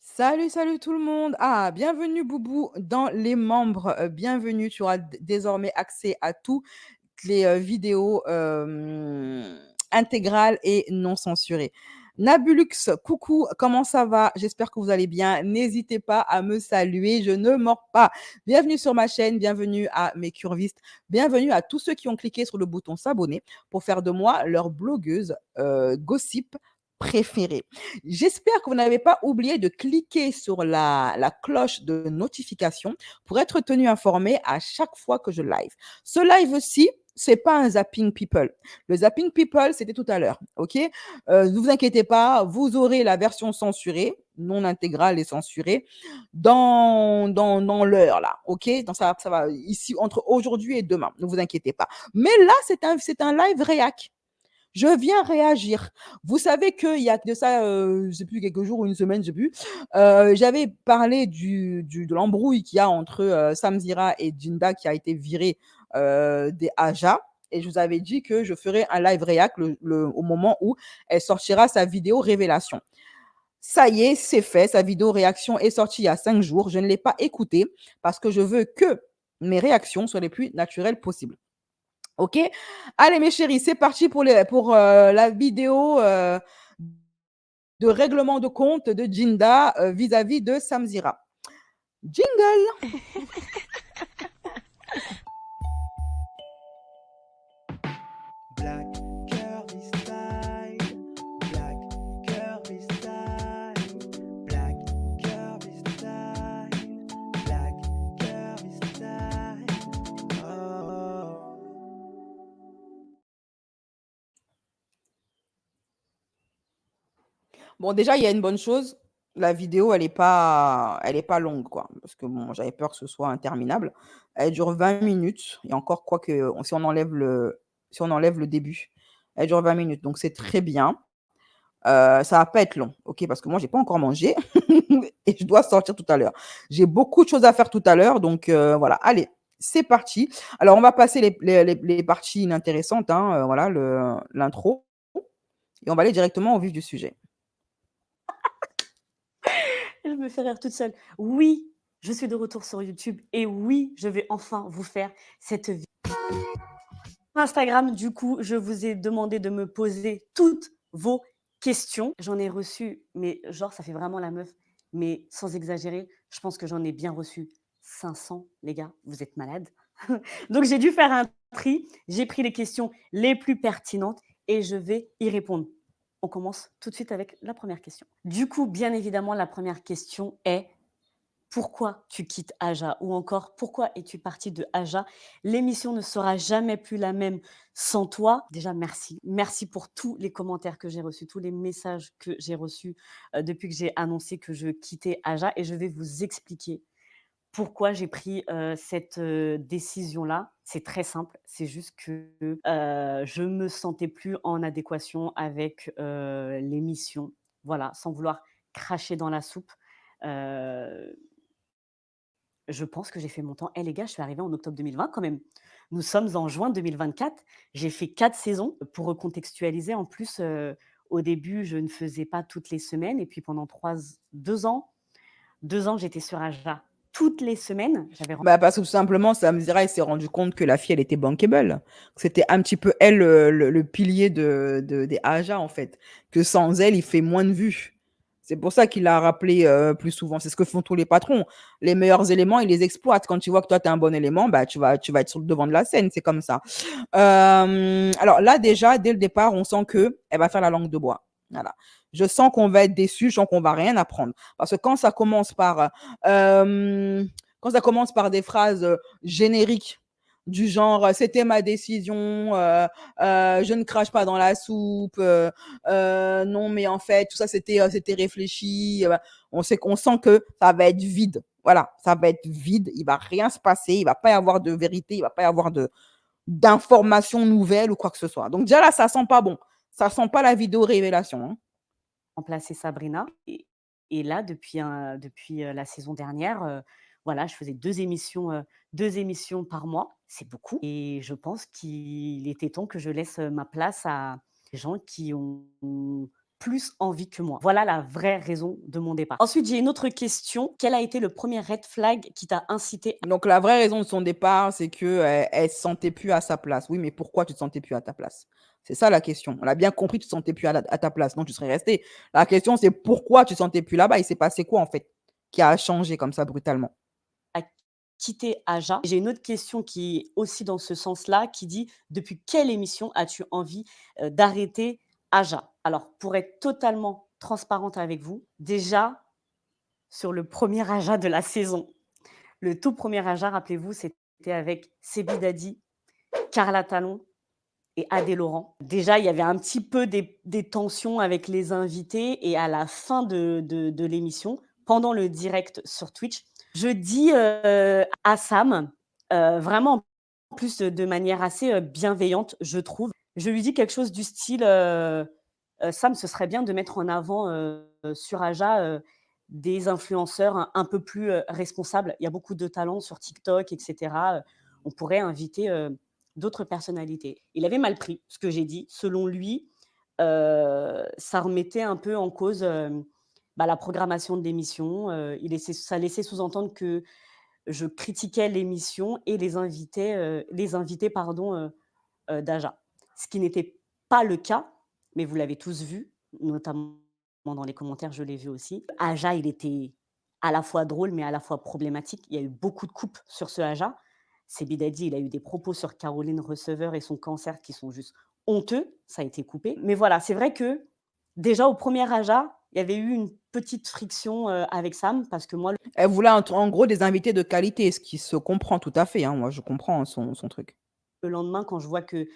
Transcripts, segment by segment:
Salut, salut tout le monde. Ah, bienvenue Boubou dans les membres. Bienvenue, tu auras désormais accès à toutes les vidéos intégrales et non censurées. Nabulux, coucou, comment ça va? J'espère que vous allez bien. N'hésitez pas à me saluer, je ne mords pas. Bienvenue sur ma chaîne, bienvenue à mes curvistes, bienvenue à tous ceux qui ont cliqué sur le bouton s'abonner pour faire de moi leur blogueuse gossip préférée. J'espère que vous n'avez pas oublié de cliquer sur la cloche de notification pour être tenu informé à chaque fois que je live. Ce live-ci, c'est pas un zapping people. Le zapping people, c'était tout à l'heure, ok? Ne vous inquiétez pas, vous aurez la version censurée, non intégrale et censurée, dans l'heure là, ok? Donc ça va ici entre aujourd'hui et demain. Ne vous inquiétez pas. Mais là, c'est un live réac. Je viens réagir. Vous savez qu'il y a de ça, je ne sais plus, quelques jours ou une semaine, je ne sais plus, j'avais parlé de l'embrouille qu'il y a entre Samzira et Jinda qui a été viré des Aja. Et je vous avais dit que je ferai un live réac au moment où elle sortira sa vidéo révélation. Ça y est, c'est fait. Sa vidéo réaction est sortie il y a 5 jours. Je ne l'ai pas écoutée parce que je veux que mes réactions soient les plus naturelles possibles. Ok. Allez, mes chéris, c'est parti pour la vidéo de règlement de compte de Jinda vis-à-vis de Samzira. Jingle. Black curvy style, black curvy style, black curvy style, black curvy style. Oh. Bon, déjà, il y a une bonne chose. La vidéo, elle est pas longue, quoi. Parce que bon, j'avais peur que ce soit interminable. Elle dure 20 minutes. Et encore, quoi que, si on enlève le début, elle dure 20 minutes. Donc, c'est très bien. Ça va pas être long, ok? Parce que moi, j'ai pas encore mangé et je dois sortir tout à l'heure. J'ai beaucoup de choses à faire tout à l'heure, donc voilà. Allez, c'est parti. Alors, on va passer les parties inintéressantes, hein, voilà, l'intro, et on va aller directement au vif du sujet. Je me fais rire toute seule. Oui, je suis de retour sur YouTube et oui, je vais enfin vous faire cette vidéo. Instagram, du coup, je vous ai demandé de me poser toutes vos questions. J'en ai reçu, mais genre, ça fait vraiment la meuf. Mais sans exagérer, je pense que j'en ai bien reçu 500, les gars. Vous êtes malades. Donc, j'ai dû faire un tri. J'ai pris les questions les plus pertinentes et je vais y répondre. On commence tout de suite avec la première question. Du coup, bien évidemment, la première question est pourquoi tu quittes Aja ou encore pourquoi es-tu partie de Aja? L'émission ne sera jamais plus la même sans toi. Déjà, merci. Merci pour tous les commentaires que j'ai reçus, tous les messages que j'ai reçus depuis que j'ai annoncé que je quittais Aja et je vais vous expliquer pourquoi j'ai pris cette décision-là. C'est très simple, c'est juste que je me sentais plus en adéquation avec l'émission. Voilà, sans vouloir cracher dans la soupe. Euh, je pense que j'ai fait mon temps. Eh les gars, je suis arrivée en octobre 2020 quand même. Nous sommes en juin 2024. J'ai fait 4 saisons. Pour recontextualiser, en plus, au début, je ne faisais pas toutes les semaines et puis pendant 2 ans, j'étais sur Aja toutes les semaines. J'avais Bah, parce que tout simplement, Samzira, elle s'est rendu compte que la fille, elle était bankable. Que c'était un petit peu elle, le pilier des Aja, en fait. Que sans elle, il fait moins de vues. C'est pour ça qu'il l'a rappelé plus souvent. C'est ce que font tous les patrons. Les meilleurs éléments, ils les exploitent. Quand tu vois que toi, tu es un bon élément, bah, tu vas être sur le devant de la scène. C'est comme ça. Alors là, déjà, dès le départ, on sent que elle va faire la langue de bois. Voilà. Je sens qu'on va être déçu, je sens qu'on va rien apprendre. Parce que euh, quand ça commence par des phrases génériques du genre c'était ma décision, je ne crache pas dans la soupe, non mais en fait tout ça c'était réfléchi. On sent que ça va être vide. Voilà, ça va être vide. Il va rien se passer. Il va pas y avoir de vérité. Il va pas y avoir d'informations nouvelles ou quoi que ce soit. Donc déjà là, ça sent pas bon. Ça sent pas la vidéo révélation, hein. remplacé Sabrina et là, depuis la saison dernière, voilà, je faisais 2 émissions par mois. C'est beaucoup et je pense qu'il était temps que je laisse ma place à des gens qui ont plus envie que moi. Voilà la vraie raison de mon départ. Ensuite, j'ai une autre question. Quel a été le premier red flag qui t'a incité Donc la vraie raison de son départ, c'est qu'elle se sentait plus à sa place. Oui, mais pourquoi tu te sentais plus à ta place? C'est ça la question. On a bien compris, tu te sentais plus à ta place, donc tu serais resté. La question, c'est pourquoi tu te sentais plus là-bas? Il s'est passé quoi, en fait, qui a changé comme ça brutalement? à quitter Aja? J'ai une autre question qui est aussi dans ce sens-là, qui dit: «Depuis quelle émission as-tu envie, d'arrêter Aja?» Alors, pour être totalement transparente avec vous, déjà, sur le premier Aja de la saison, le tout premier Aja, rappelez-vous, c'était avec Sebi Dadi, Carla Talon et Adé Laurent. Déjà, il y avait un petit peu des tensions avec les invités et à la fin de l'émission, pendant le direct sur Twitch, je dis, à Sam, vraiment en plus de manière assez, bienveillante, je trouve. Je lui dis quelque chose du style, «Sam, ce serait bien de mettre en avant, sur Aja, des influenceurs un peu plus, responsables. Il y a beaucoup de talents sur TikTok et cetera, on pourrait inviter, d'autres personnalités». Il avait mal pris ce que j'ai dit. Selon lui, ça remettait un peu en cause, la programmation de l'émission, ça laissait sous-entendre que je critiquais l'émission et les invités pardon, d'Aja. Ce qui n'était pas le cas, mais vous l'avez tous vu, notamment dans les commentaires, je l'ai vu aussi. Aja, il était à la fois drôle, mais à la fois problématique. Il y a eu beaucoup de coupes sur ce Aja. Sebi Dadi, il a eu des propos sur Caroline Receveur et son cancer qui sont juste honteux. Ça a été coupé. Mais voilà, c'est vrai que déjà au premier Aja, il y avait eu une petite friction, avec Sam parce que moi, Elle voulait en gros des invités de qualité, ce qui se comprend tout à fait, hein. Moi, je comprends hein, son truc. le lendemain, quand je vois que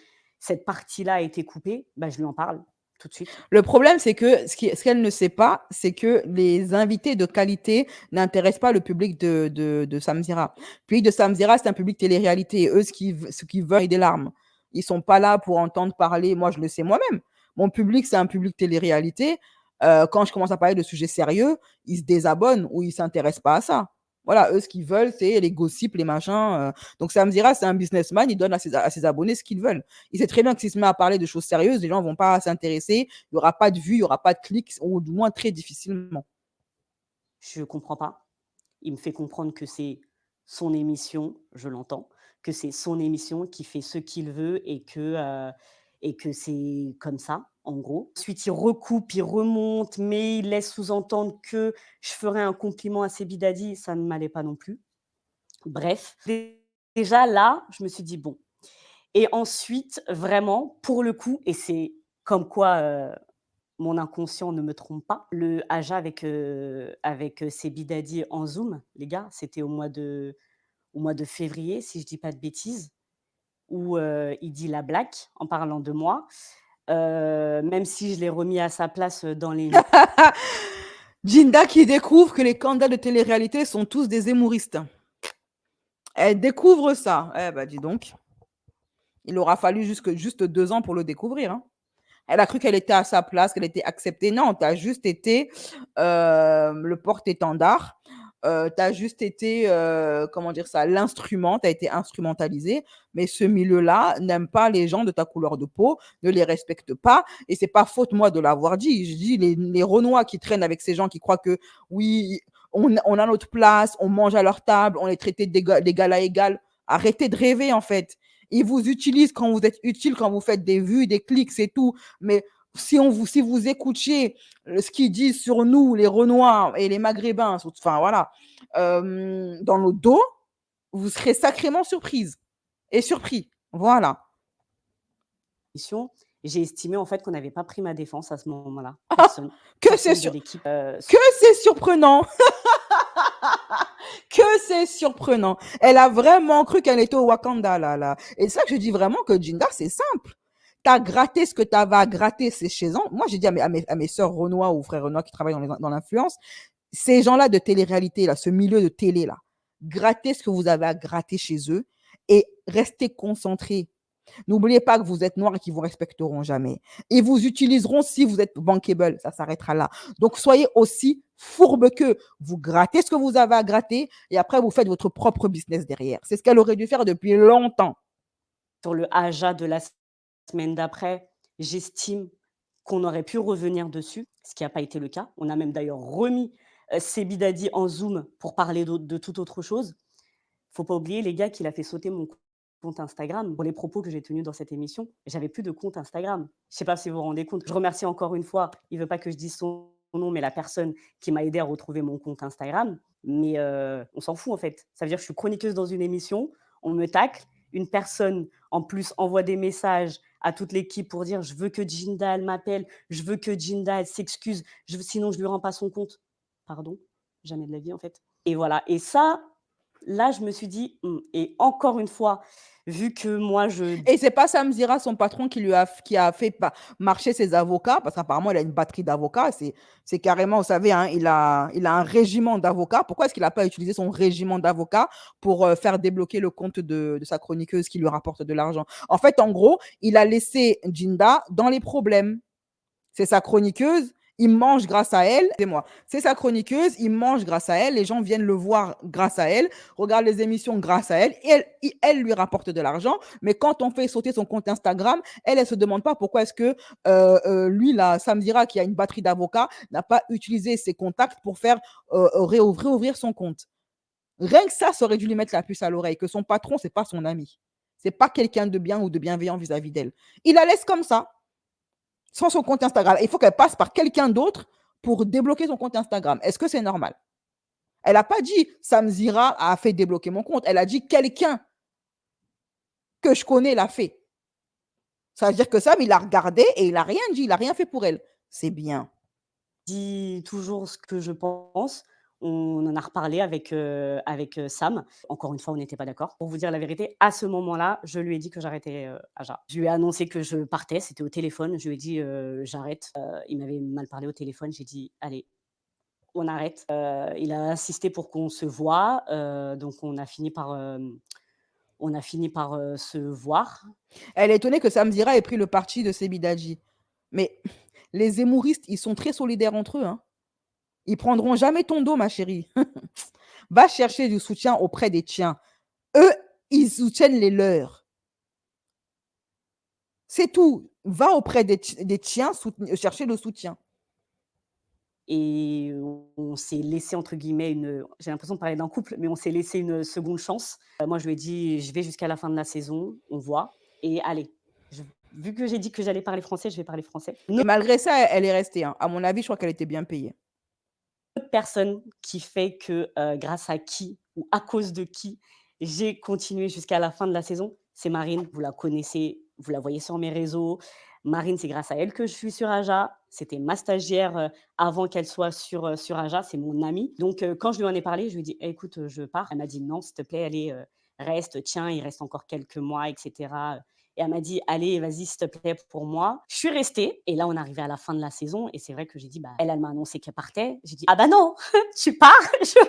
cette partie-là a été coupée, bah, je lui en parle tout de suite. Le problème, c'est que ce qu'elle ne sait pas, c'est que les invités de qualité n'intéressent pas le public de Samzira. Le public de Samzira, c'est un public télé-réalité. Et eux, ce qu'ils veulent, c'est des larmes. Ils sont pas là pour entendre parler. Moi, je le sais moi-même. Mon public, c'est un public télé-réalité. Quand je commence à parler de sujets sérieux, ils se désabonnent ou ils s'intéressent pas à ça. Voilà, eux, ce qu'ils veulent, c'est les gossips, les machins. Donc, Samzira, c'est un businessman, il donne à ses abonnés ce qu'ils veulent. Il sait très bien que s'il se met à parler de choses sérieuses, les gens vont pas s'intéresser, il n'y aura pas de vues, il n'y aura pas de clics, ou du moins très difficilement. Je comprends pas. Il me fait comprendre que c'est son émission, je l'entends, que c'est son émission, qu'il fait ce qu'il veut et que c'est comme ça, en gros. Ensuite, il recoupe, il remonte, mais il laisse sous-entendre que je ferais un compliment à Sebi Dadi, ça ne m'allait pas non plus. Bref, déjà là, je me suis dit: «Bon». Et ensuite, vraiment, pour le coup, et c'est comme quoi, mon inconscient ne me trompe pas. Le Aja avec Sebi Dadi en Zoom, les gars, c'était au mois de février, si je dis pas de bêtises, où, il dit la blague en parlant de moi. Même si je l'ai remis à sa place, dans les Jinda qui découvre que les candidats de télé-réalité sont tous des hémouristes. Elle découvre ça. Eh ben, dis donc. Il aura fallu juste 2 ans pour le découvrir. Hein. Elle a cru qu'elle était à sa place, qu'elle était acceptée. Non, tu as juste été le porte-étendard. Tu as juste été, comment dire ça, l'instrument, tu as été instrumentalisé. Mais ce milieu-là n'aime pas les gens de ta couleur de peau, ne les respecte pas. Et c'est pas faute, moi, de l'avoir dit. Je dis, les Renois qui traînent avec ces gens qui croient que, oui, on a notre place, on mange à leur table, on les traite d'égal à égal. Arrêtez de rêver, en fait. Ils vous utilisent quand vous êtes utile, quand vous faites des vues, des clics, c'est tout. Mais si vous écoutiez ce qu'ils disent sur nous, les Renois et les Maghrébins, enfin voilà, dans nos dos, vous serez sacrément surprise et surpris. Voilà. émissions, j'ai estimé en fait qu'on n'avait pas pris ma défense à ce moment-là. Personne. Que Personne c'est de l'équipe. surprenant. Que c'est surprenant. Elle a vraiment cru qu'elle était au Wakanda, là. Et c'est ça que je dis vraiment que Jinda, c'est simple. T'as gratté ce que tu avais à gratter, c'est chez eux. Moi, j'ai dit à mes sœurs Renois ou frères Renois qui travaillent dans l'influence, ces gens-là de télé-réalité, là, ce milieu de télé, là, grattez ce que vous avez à gratter chez eux et restez concentrés. N'oubliez pas que vous êtes noirs et qu'ils vous respecteront jamais. Ils vous utiliseront si vous êtes bankable. Ça s'arrêtera là. Donc, soyez aussi fourbe que vous grattez ce que vous avez à gratter et après, vous faites votre propre business derrière. C'est ce qu'elle aurait dû faire depuis longtemps. Sur le Aja de la semaine d'après, j'estime qu'on aurait pu revenir dessus, ce qui a pas été le cas. On a même d'ailleurs remis, Sebi Dadi en Zoom pour parler de toute autre chose. Faut pas oublier les gars qu'il a fait sauter mon compte Instagram pour les propos que j'ai tenus dans cette émission. J'avais plus de compte Instagram. Je sais pas si vous vous rendez compte. Je remercie encore une fois, il veut pas que je dise son nom, mais la personne qui m'a aidé à retrouver mon compte Instagram. Mais on s'en fout en fait. Ça veut dire que je suis chroniqueuse dans une émission, on me tacle, une personne en plus envoie des messages à toute l'équipe pour dire: «Je veux que Jindal m'appelle, je veux que Jindal s'excuse, sinon je lui rends pas son compte». Pardon? Jamais de la vie en fait. Et voilà, et ça, là, je me suis dit: «Mmh», et encore une fois, vu que moi je Et c'est pas Sam Zira, son patron, qui a fait marcher ses avocats, parce qu'apparemment, il a une batterie d'avocats. C'est carrément, vous savez, hein, il a un régiment d'avocats. Pourquoi est-ce qu'il n'a pas utilisé son régiment d'avocats pour faire débloquer le compte de sa chroniqueuse qui lui rapporte de l'argent? En fait, en gros, il a laissé Jinda dans les problèmes. C'est sa chroniqueuse, il mange grâce à elle. C'est moi. C'est sa chroniqueuse, il mange grâce à elle. Les gens viennent le voir grâce à elle, regardent les émissions grâce à elle. Et elle lui rapporte de l'argent. Mais quand on fait sauter son compte Instagram, elle se demande pas pourquoi est-ce que lui, là, Samdira, qui a une batterie d'avocats, n'a pas utilisé ses contacts pour faire réouvrir son compte. Rien que ça aurait dû lui mettre la puce à l'oreille, que son patron, c'est pas son ami. C'est pas quelqu'un de bien ou de bienveillant vis-à-vis d'elle. Il la laisse comme ça sans son compte Instagram. Il faut qu'elle passe par quelqu'un d'autre pour débloquer son compte Instagram. Est-ce que c'est normal? Elle n'a pas dit Sam Zira a fait débloquer mon compte. Elle a dit quelqu'un que je connais l'a fait. Ça veut dire que Sam, il a regardé et il n'a rien dit, il n'a rien fait pour elle. C'est bien. dis toujours ce que je pense. On en a reparlé avec Sam. Encore une fois, on n'était pas d'accord. Pour vous dire la vérité, à ce moment-là, je lui ai dit que j'arrêtais, Aja. Je lui ai annoncé que je partais, c'était au téléphone. Je lui ai dit: «J'arrête». Il m'avait mal parlé au téléphone. J'ai dit: «Allez, on arrête». Il a insisté pour qu'on se voie, donc on a fini par, se voir. Elle est étonnée que Sam Zira ait pris le parti de Sebidadji. Mais les zémouristes, ils sont très solidaires entre eux. Hein. Ils prendront jamais ton dos, ma chérie. Va chercher du soutien auprès des tiens. Eux, ils soutiennent les leurs. C'est tout. Va auprès des tiens chercher le soutien. Et on s'est laissé entre guillemets j'ai l'impression de parler d'un couple, mais on s'est laissé une seconde chance. Moi, je lui ai dit: «Je vais jusqu'à la fin de la saison, on voit et allez, je vu que j'ai dit que j'allais parler français, je vais parler français». Une Et malgré ça, elle est restée. Hein. À mon avis, je crois qu'elle était bien payée. autre personne qui fait que, grâce à qui ou à cause de qui j'ai continué jusqu'à la fin de la saison, c'est Marine. Vous la connaissez, vous la voyez sur mes réseaux. Marine, c'est grâce à elle que je suis sur Aja. C'était ma stagiaire, avant qu'elle soit sur Aja, c'est mon amie. Donc quand je lui en ai parlé, je lui ai dit: «Eh, écoute, je pars». Elle m'a dit: «Non, s'il te plaît, allez, reste, tiens, il reste encore quelques mois et cetera». Et elle m'a dit: «Allez, vas-y, s'il te plaît, pour moi». Je suis restée et là, on est arrivé à la fin de la saison et c'est vrai que j'ai dit: «Bah», elle m'a annoncé qu'elle partait. J'ai dit: «Ah bah non, tu pars?» Je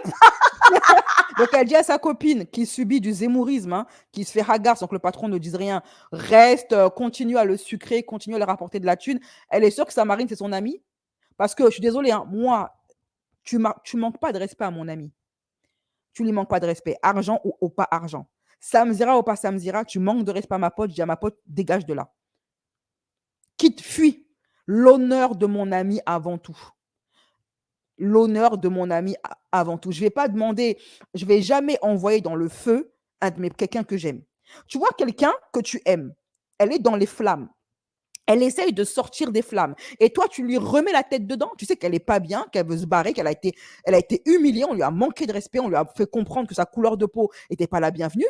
Donc, elle dit à sa copine qui subit du zémourisme, hein, qui se fait hagarde sans que le patron ne dise rien, reste, continue à le sucrer, continue à lui rapporter de la thune. Elle est sûre que Samarine, c'est son ami. Parce que je suis désolée, hein, moi, tu manques pas de respect à mon ami. Tu lui manques pas de respect, argent ou pas argent. Samzira ou pas Samzira, tu manques de respect à ma pote, je dis à ma pote, dégage de là. Quitte, fuis. L'honneur de mon ami avant tout. L'honneur de mon ami avant tout. Je vais pas demander, je vais jamais envoyer dans le feu quelqu'un que j'aime. Tu vois quelqu'un que tu aimes, elle est dans les flammes. Elle essaye de sortir des flammes. Et toi, tu lui remets la tête dedans. Tu sais qu'elle est pas bien, qu'elle veut se barrer, elle a été humiliée, on lui a manqué de respect, on lui a fait comprendre que sa couleur de peau n'était pas la bienvenue.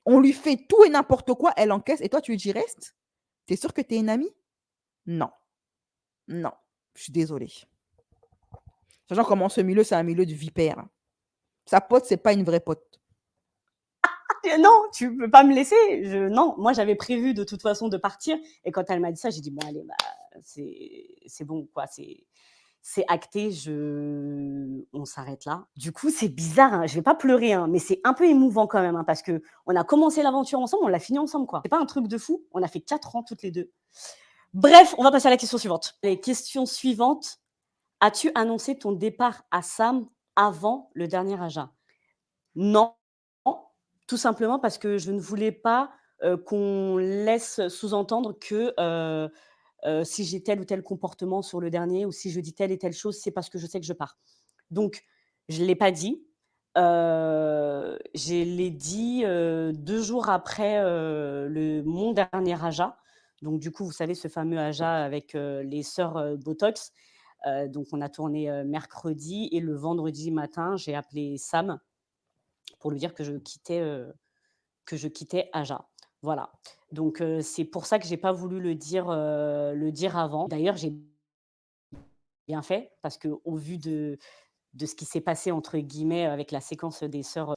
On lui fait tout et n'importe quoi, elle encaisse. Et toi, tu lui dis reste. T'es sûr que t'es une amie? Non. Non. Je suis désolée. Sachant comment ce milieu, c'est un milieu de vipères. Sa pote, c'est pas une vraie pote. non, tu peux pas me laisser. Non, moi j'avais prévu de toute façon de partir. Et quand elle m'a dit ça, j'ai dit bon allez, bah, c'est bon quoi, c'est acté. On s'arrête là. Du coup, c'est bizarre. Hein, je vais pas pleurer, hein, mais c'est un peu émouvant quand même, hein, parce que on a commencé l'aventure ensemble, on l'a fini ensemble quoi. C'est pas un truc de fou. On a fait 4 ans toutes les deux. Bref, on va passer à la question suivante. Les questions suivantes. As-tu annoncé ton départ à Sam avant le dernier Aja? Non, tout simplement parce que je ne voulais pas, qu'on laisse sous-entendre que, Si j'ai tel ou tel comportement sur le dernier ou si je dis telle et telle chose, c'est parce que je sais que je pars. Donc je ne l'ai pas dit. Je l'ai dit, 2 jours après, mon dernier AJA. Donc du coup, vous savez, ce fameux AJA avec, les sœurs, botox. Donc on a tourné, mercredi et le vendredi matin, j'ai appelé Sam pour lui dire que je quittais AJA. Voilà. Donc c'est pour ça que j'ai pas voulu le dire avant. D'ailleurs, j'ai bien fait parce qu'au vu de ce qui s'est passé entre guillemets avec la séquence des sœurs,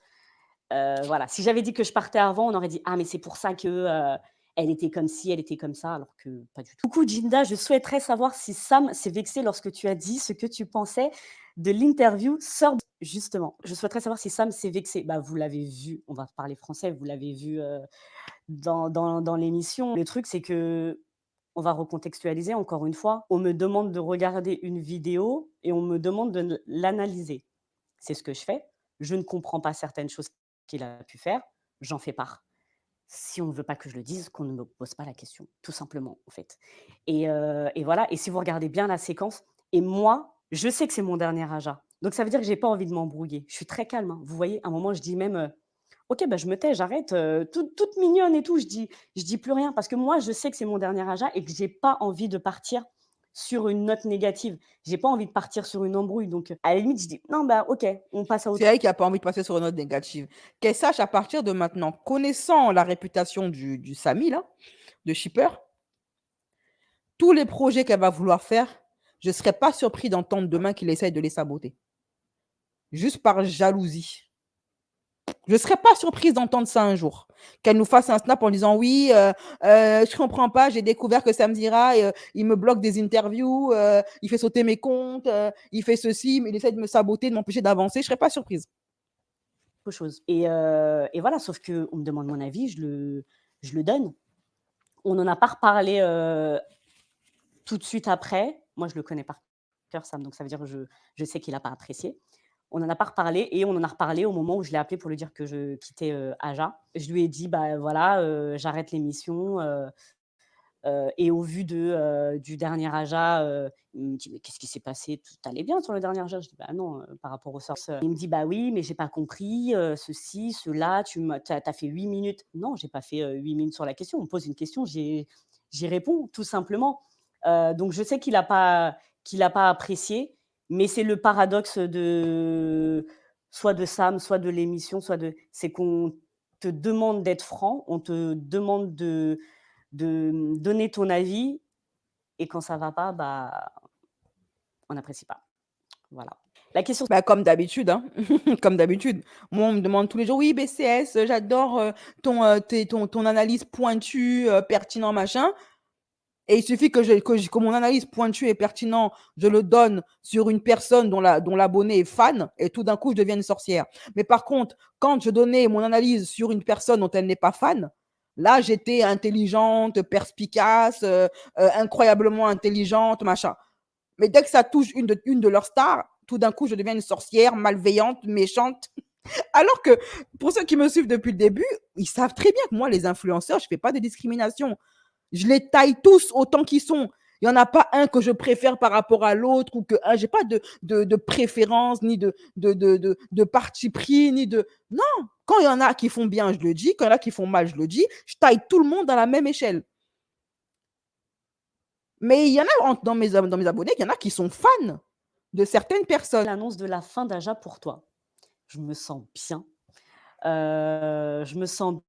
voilà. Si j'avais dit que je partais avant, on aurait dit: «Ah mais c'est pour ça que, elle était comme ci, elle était comme ça», alors que pas du tout. Coucou Ginda, je souhaiterais savoir si Sam s'est vexé lorsque tu as dit ce que tu pensais de l'interview sœur justement, je souhaiterais savoir si Sam s'est vexé. Bah, vous l'avez vu, on va parler français, vous l'avez vu, dans l'émission. Le truc, c'est que on va recontextualiser encore une fois. On me demande de regarder une vidéo et on me demande de l'analyser. C'est ce que je fais. Je ne comprends pas certaines choses qu'il a pu faire, j'en fais part. Si on ne veut pas que je le dise, qu'on ne me pose pas la question, tout simplement, en fait. Et voilà. Et si vous regardez bien la séquence, et moi, je sais que c'est mon dernier AJA. Donc ça veut dire que j'ai pas envie de m'embrouiller. Je suis très calme, hein. Vous voyez, à un moment, je dis même, OK, bah, je me tais, j'arrête, toute mignonne et tout, je dis plus rien parce que moi, je sais que c'est mon dernier AJA et que j'ai pas envie de partir sur une note négative. J'ai pas envie de partir sur une embrouille donc à la limite, je dis: «Non, bah, OK, on passe à C'est autre». elle qui a pas envie de passer sur une note négative. Qu'elle sache à partir de maintenant, connaissant la réputation du Samy là, de shipper, tous les projets qu'elle va vouloir faire, je ne serais pas surpris d'entendre demain qu'il essaye de les saboter. Juste par jalousie. Je ne serais pas surprise d'entendre ça un jour. Qu'elle nous fasse un snap en disant oui, je comprends pas, j'ai découvert que Sam Zira, il me bloque des interviews, il fait sauter mes comptes, il fait ceci, mais il essaie de me saboter, de m'empêcher d'avancer. Je ne serais pas surprise. Chose. Et voilà, sauf qu'on me demande mon avis, je le donne. On n'en a pas reparlé tout de suite après. Moi, je le connais par cœur, Sam, donc ça veut dire que je sais qu'il n'a pas apprécié. On n'en a pas reparlé et on en a reparlé au moment où je l'ai appelé pour lui dire que je quittais AJA. Je lui ai dit, bah voilà, j'arrête l'émission. Et au vu du dernier AJA, il me dit: «Mais qu'est-ce qui s'est passé? Tout allait bien sur le dernier AJA?» Je dis: «Bah non, par rapport aux sources». Il me dit: «Bah oui, mais j'ai pas compris, ceci, cela, tu as fait 8 minutes». Non, j'ai pas fait, 8 minutes sur la question. On me pose une question, j'y réponds tout simplement. Donc je sais qu'il a pas apprécié, mais c'est le paradoxe de soit de Sam, soit de l'émission, c'est qu'on te demande d'être franc, on te demande de donner ton avis et quand ça va pas, bah, on n'apprécie pas. Voilà. La question Bah, comme d'habitude, hein. Comme d'habitude. Moi, on me demande tous les jours: «Oui, BCS, j'adore, ton analyse pointue, pertinent, machin». Et il suffit que mon analyse pointue et pertinent, je le donne sur une personne dont l'abonné est fan, et tout d'un coup, je deviens une sorcière. Mais par contre, quand je donnais mon analyse sur une personne dont elle n'est pas fan, là, j'étais intelligente, perspicace, incroyablement intelligente, machin. Mais dès que ça touche une de leurs stars, tout d'un coup, je deviens une sorcière, malveillante, méchante. Alors que pour ceux qui me suivent depuis le début, ils savent très bien que moi, les influenceurs, je ne fais pas de discrimination. Je les taille tous autant qu'ils sont. Il n'y en a pas un que je préfère par rapport à l'autre, ou que je n'ai pas de préférence, ni de parti pris, ni de. Non, quand il y en a qui font bien, je le dis. Quand il y en a qui font mal, je le dis. Je taille tout le monde à la même échelle. Mais il y en a dans mes abonnés, il y en a qui sont fans de certaines personnes. l'annonce de la fin d'AJA pour toi? Je me sens bien. Je me sens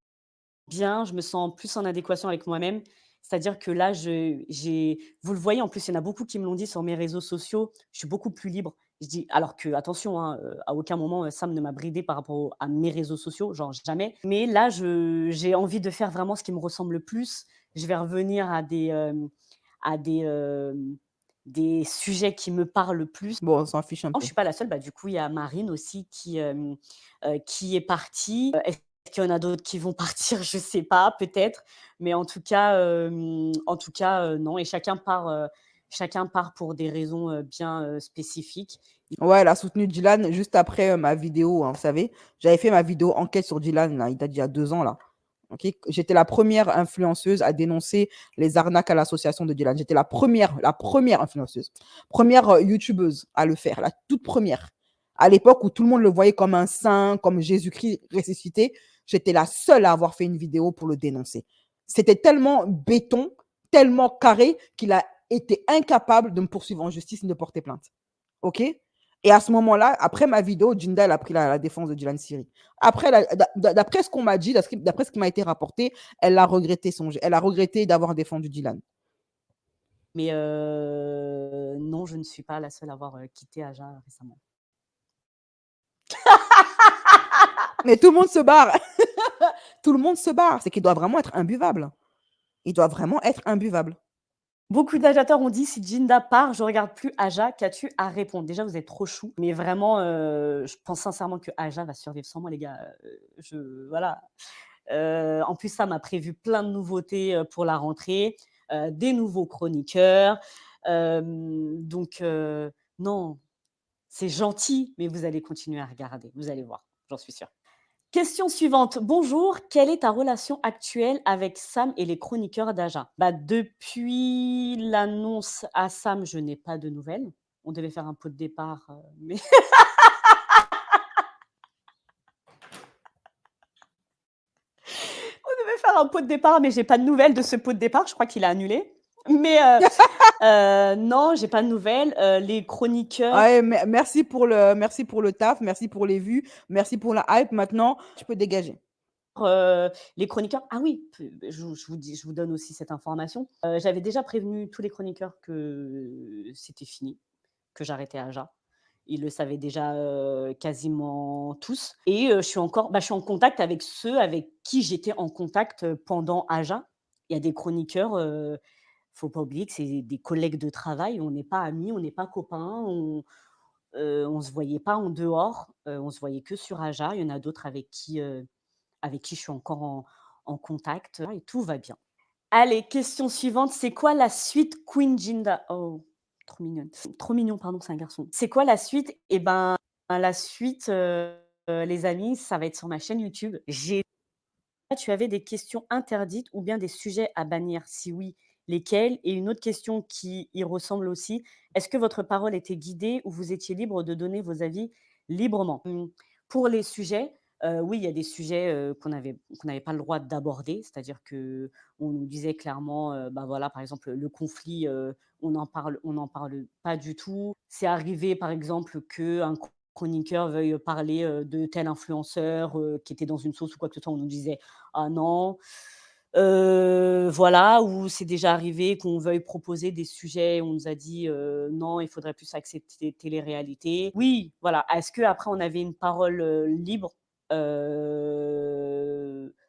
bien, je me sens plus en adéquation avec moi-même. C'est-à-dire que là, vous le voyez, en plus, il y en a beaucoup qui me l'ont dit sur mes réseaux sociaux, je suis beaucoup plus libre. Je dis alors que attention, hein, à aucun moment, Sam ne m'a bridée par rapport à mes réseaux sociaux, genre jamais. Mais là, j'ai envie de faire vraiment ce qui me ressemble le plus. Je vais revenir à des sujets qui me parlent le plus. Bon, on s'en fiche un Non, je peu. suis pas la seule, bah, du coup, il y a Marine aussi qui est partie. Est-ce qu'il y en a d'autres qui vont partir? Je sais pas, peut-être, mais en tout cas, non, et chacun part pour des raisons, bien, spécifiques. Ouais, elle a soutenu Dylan juste après ma vidéo, hein, vous savez. J'avais fait ma vidéo enquête sur Dylan, là, il date d'il y a 2 ans, là. OK? J'étais la première influenceuse à dénoncer les arnaques à l'association de Dylan. J'étais la première influenceuse, première youtubeuse à le faire, la toute première. À l'époque où tout le monde le voyait comme un saint, comme Jésus-Christ ressuscité, j'étais la seule à avoir fait une vidéo pour le dénoncer. C'était tellement béton, tellement carré qu'il a été incapable de me poursuivre en justice ni de porter plainte. OK? Et à ce moment-là, après ma vidéo, Jinda, elle a pris la défense de Dylan Siri. Après, d'après ce qu'on m'a dit, d'après ce qui m'a été rapporté, elle a regretté elle a regretté d'avoir défendu Dylan. Mais non, je ne suis pas la seule à avoir quitté Aja récemment. Mais tout le monde se barre. Tout le monde se barre. C'est qu'il doit vraiment être imbuvable. Il doit vraiment être imbuvable. Beaucoup d'ajateurs ont dit: «Si Jinda part, je regarde plus Aja, qu'as-tu à répondre?» Déjà, vous êtes trop chou, mais vraiment, je pense sincèrement que Aja va survivre sans moi, les gars. Voilà. En plus, Sam a prévu plein de nouveautés, pour la rentrée, des nouveaux chroniqueurs. Donc non, c'est gentil, mais vous allez continuer à regarder, vous allez voir, j'en suis sûre. Question suivante. Bonjour, quelle est ta relation actuelle avec Sam et les chroniqueurs d'Aja? Bah, depuis l'annonce à Sam, je n'ai pas de nouvelles. On devait faire un pot de départ, mais on devait faire un pot de départ, mais j'ai pas de nouvelles de ce pot de départ. Je crois qu'il a annulé. Mais non, j'ai pas de nouvelles. Les chroniqueurs, Ouais, merci pour le taf, merci pour les vues, merci pour la hype. Maintenant, tu peux dégager. les chroniqueurs ah oui, je vous donne aussi cette information. J'avais déjà prévenu tous les chroniqueurs que c'était fini, que j'arrêtais Aja. Ils le savaient déjà, quasiment tous et je suis en contact avec ceux avec qui j'étais en contact, pendant Aja. Il y a des chroniqueurs, faut pas oublier que c'est des collègues de travail, on n'est pas amis, on n'est pas copains, on se voyait pas en dehors, on se voyait que sur Aja. Il y en a d'autres avec qui je suis encore en contact, et tout va bien. Allez, question suivante, c'est quoi la suite Queen Jinda? Oh, trop mignonne. Trop mignon, pardon, c'est un garçon. C'est quoi la suite? Eh ben, la suite, les amis, ça va être sur ma chaîne YouTube. Tu avais des questions interdites ou bien des sujets à bannir? Si oui, lesquels? Et une autre question qui y ressemble aussi, est-ce que votre parole était guidée ou vous étiez libre de donner vos avis librement? Pour les sujets, oui, il y a des sujets, qu'on n'avait pas le droit d'aborder. C'est-à-dire qu'on nous disait clairement, bah, voilà, par exemple, le conflit, on n'en parle pas du tout. C'est arrivé, par exemple, qu'un chroniqueur veuille parler, de tel influenceur, qui était dans une sauce ou quoi que ce soit, on nous disait: «Ah non». Voilà, ou c'est déjà arrivé qu'on veuille proposer des sujets, on nous a dit: «Non, il faudrait plus accepter télé-réalité». Oui, voilà. Est-ce qu'après on avait une parole, libre?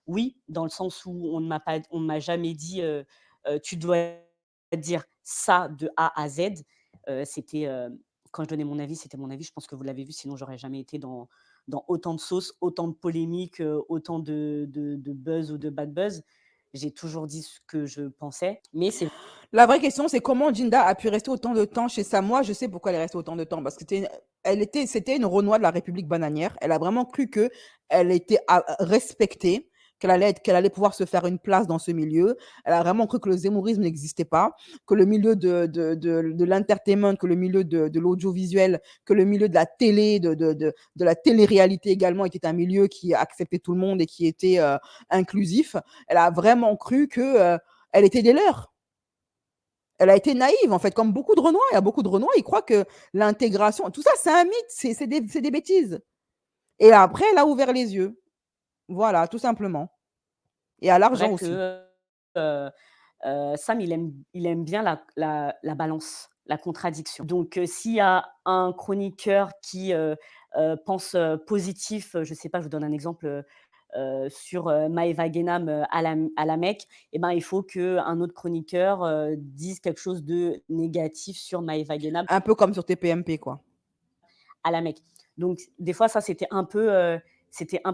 Oui, dans le sens où on ne m'a jamais dit, «Tu dois dire ça de A à Z». C'était, quand je donnais mon avis, c'était mon avis. Je pense que vous l'avez vu, sinon j'aurais jamais été dans autant de sauces, autant de polémiques, autant de buzz ou de bad buzz. J'ai toujours dit ce que je pensais, mais c'est La vraie question, c'est comment Jinda a pu rester autant de temps chez ça. Moi, je sais pourquoi elle est restée autant de temps. Parce que c'était une Renoir de la République bananière. Elle a vraiment cru qu'elle était respectée, qu'elle allait pouvoir se faire une place dans ce milieu. Elle a vraiment cru que le zémourisme n'existait pas, que le milieu de l'entertainment, que le milieu de l'audiovisuel, que le milieu de la télé, de la télé-réalité également était un milieu qui acceptait tout le monde et qui était inclusif. Elle a vraiment cru que elle était des leurs. Elle a été naïve, en fait, comme beaucoup de Renois. Il y a beaucoup de Renois, ils croient que l'intégration, tout ça, c'est un mythe, c'est des bêtises. Et après, elle a ouvert les yeux. Voilà, tout simplement. Et à l'argent vrai aussi. que, heu Sam, il aime bien la balance, la contradiction. Donc s'il y a un chroniqueur qui, pense, positif, je ne sais pas, je vous donne un exemple, sur, Maëva Guénam, à la Mecque, et ben, il faut qu'un autre chroniqueur, dise quelque chose de négatif sur Maëva Guénam Un peu comme sur TPMP, quoi. à la Mecque. Donc des fois, ça, c'était un peu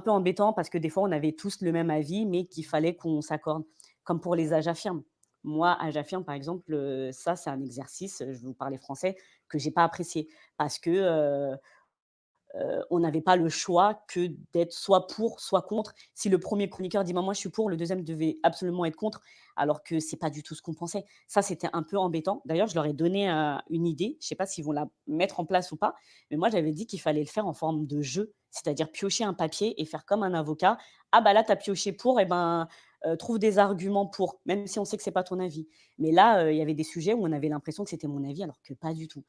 embêtant parce que des fois, on avait tous le même avis, mais qu'il fallait qu'on s'accorde. Comme pour les âges affirmes. Moi, âge affirme, par exemple, ça, c'est un exercice, je vais vous parler français, que j'ai pas apprécié parce que, on n'avait pas le choix que d'être soit pour, soit contre. Si le premier chroniqueur dit: «Moi, je suis pour», le deuxième devait absolument être contre, alors que c'est pas du tout ce qu'on pensait. Ça, c'était un peu embêtant. D'ailleurs, je leur ai donné, une idée, je sais pas s'ils vont la mettre en place ou pas, mais moi, j'avais dit qu'il fallait le faire en forme de jeu, c'est-à-dire piocher un papier et faire comme un avocat. «Ah bah là, tu as pioché pour et ben, trouve des arguments pour», même si on sait que c'est pas ton avis. Mais là, il y avait des sujets où on avait l'impression que c'était mon avis alors que pas du tout.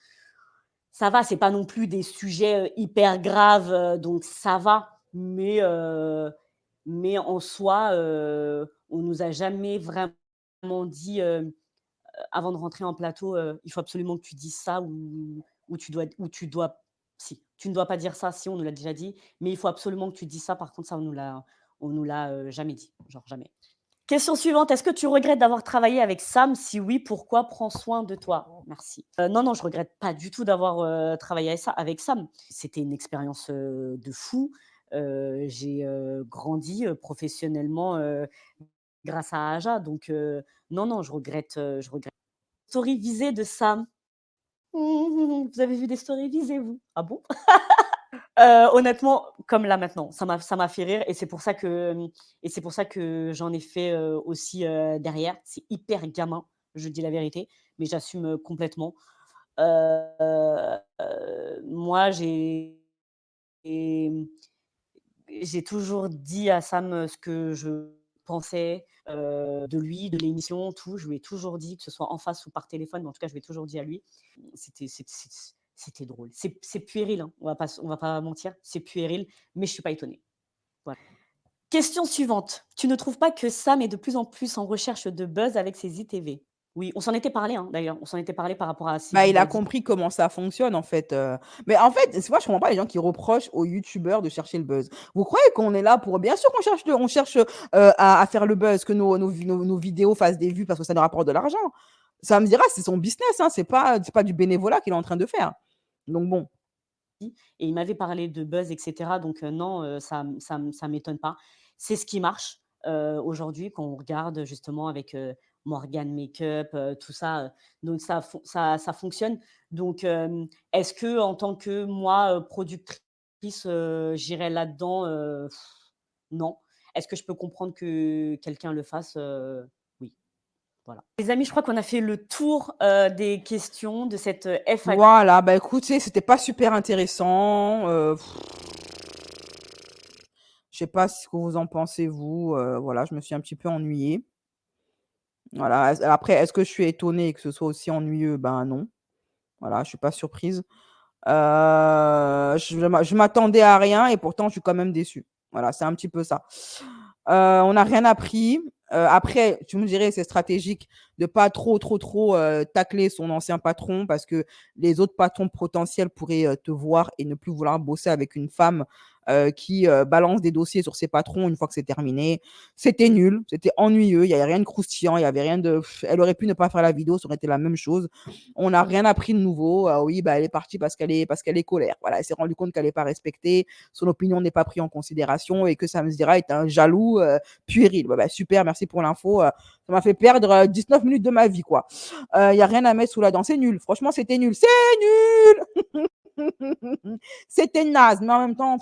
Ça va, c'est pas non plus des sujets, hyper graves, donc ça va. Mais en soi, on nous a jamais vraiment dit, avant de rentrer en plateau, «Il faut absolument que tu dises ça» ou «Tu dois» si, «Tu ne dois pas dire ça», si, on nous l'a déjà dit, mais «Il faut absolument que tu dises ça», par contre, ça, on nous l'a, jamais dit, genre jamais. Question suivante, est-ce que tu regrettes d'avoir travaillé avec Sam? Si oui, pourquoi? Prends soin de toi. Merci. Non, non, je regrette pas du tout d'avoir, travaillé avec Sam. C'était une expérience, de fou. J'ai, grandi, professionnellement, grâce à Aja, donc non, non, je regrette. Story visée de Sam. Vous avez vu des stories visées, vous? Ah bon? Honnêtement, comme là maintenant, ça m'a fait rire et c'est pour ça que j'en ai fait, aussi, derrière. C'est hyper gamin, je dis la vérité, mais j'assume, complètement. Moi, et j'ai toujours dit à Sam, ce que je pensais, de lui, de l'émission, tout. Je lui ai toujours dit, que ce soit en face ou par téléphone, mais en tout cas, je lui ai toujours dit à lui. C'était drôle. C'est puéril, hein, on va pas mentir, c'est puéril, mais je suis pas étonnée. Voilà. Question suivante. Tu ne trouves pas que Sam est de plus en plus en recherche de buzz avec ses ITV? Oui, on s'en était parlé, hein, d'ailleurs. On s'en était parlé par rapport à Bah, Sidi il a Daddy. compris comment ça fonctionne en fait, mais en fait, c'est moi je comprends pas les gens qui reprochent aux youtubeurs de chercher le buzz. Vous croyez qu'on est là pour bien sûr qu'on cherche, à faire le buzz, que nos vidéos fassent des vues parce que ça nous rapporte de l'argent. Ça me dira, c'est son business, hein, c'est pas du bénévolat qu'il est en train de faire. Donc bon. Et il m'avait parlé de buzz et cetera, donc non, ça m'étonne pas. C'est ce qui marche, aujourd'hui quand on regarde justement avec, Morgane Makeup, tout ça, donc ça fonctionne. Donc est-ce que en tant que moi, productrice, j'irais là-dedans? Non. Est-ce que je peux comprendre que quelqu'un le fasse? Oui, voilà. Les amis, je crois qu'on a fait le tour, des questions de cette, FAQ. Voilà, bah, écoutez, c'était pas super intéressant, je sais pas ce que vous en pensez vous, voilà, je me suis un petit peu ennuyée. Voilà, après est-ce que je suis étonnée que ce soit aussi ennuyeux? Ben, non. Voilà, je suis pas surprise. Je m'attendais à rien et pourtant je suis quand même déçue. Voilà, c'est un petit peu ça. On n'a rien appris. Après, tu me dirais, c'est stratégique de pas trop, tacler son ancien patron parce que les autres patrons potentiels pourraient, te voir et ne plus vouloir bosser avec une femme, qui, balance des dossiers sur ses patrons une fois que c'est terminé. C'était nul, c'était ennuyeux, il y avait rien de croustillant, il y avait rien de elle aurait pu ne pas faire la vidéo, ça aurait été la même chose. On n'a rien appris de nouveau. Oui, bah, elle est partie parce qu'elle est colère. Voilà, elle s'est rendue compte qu'elle n'est pas respectée, son opinion n'est pas prise en considération et que Sam Zira est un jaloux, puéril. Bah, super, merci pour l'info, ça m'a fait perdre, 19 minutes de ma vie, quoi. Il y a rien à mettre sous la dent, c'est nul. Franchement, c'était nul. C'est nul! C'était naze, mais en même temps,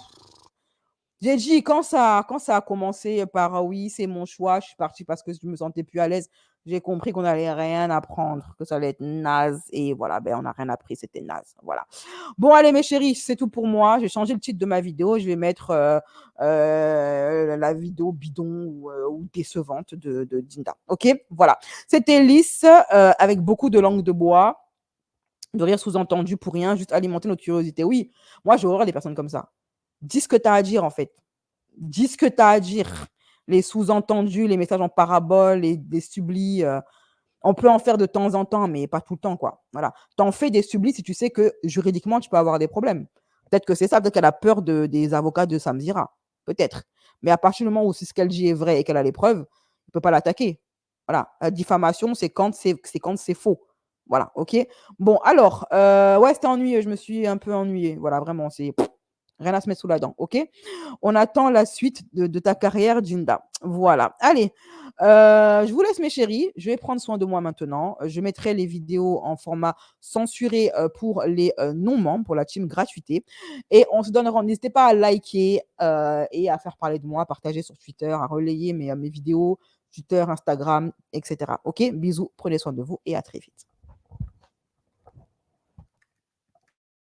j'ai dit quand ça a commencé par: «Ah oui, c'est mon choix, je suis partie parce que je me sentais plus à l'aise», j'ai compris qu'on allait rien apprendre, que ça allait être naze et voilà, ben, on n'a rien appris, c'était naze, voilà. Bon allez mes chéris, c'est tout pour moi. J'ai changé le titre de ma vidéo, je vais mettre, la vidéo bidon ou décevante de Dinda. OK? Voilà. C'était lisse, avec beaucoup de langue de bois, de rire sous-entendu pour rien, juste alimenter notre curiosité. Oui, moi j'ai horreur des personnes comme ça. Dis ce que tu as à dire en fait. Dis ce que tu as à dire. Les sous-entendus, les messages en parabole, des sublis, on peut en faire de temps en temps, mais pas tout le temps, quoi. Voilà. Tu en fais des sublis si tu sais que juridiquement, tu peux avoir des problèmes. Peut-être que c'est ça, peut-être qu'elle a peur des avocats de Sam Zira. Peut-être. Mais à partir du moment où c'est ce qu'elle dit est vrai et qu'elle a les preuves, on ne peut pas l'attaquer. Voilà. La diffamation, c'est quand c'est faux. Voilà, OK? Bon, alors, ouais, c'était ennuyeux. Je me suis un peu ennuyée. Voilà, vraiment, c'est rien à se mettre sous la dent, OK? On attend la suite de ta carrière, Jinda. Voilà. Allez, Je vous laisse mes chéris, je vais prendre soin de moi maintenant. Je mettrai les vidéos en format censuré, pour les, non-membres, pour la team gratuité et on se donne ren n'hésitez pas à liker, et à faire parler de moi, à partager sur Twitter, à relayer mes vidéos, Twitter, Instagram et cetera. OK? Bisous, prenez soin de vous et à très vite.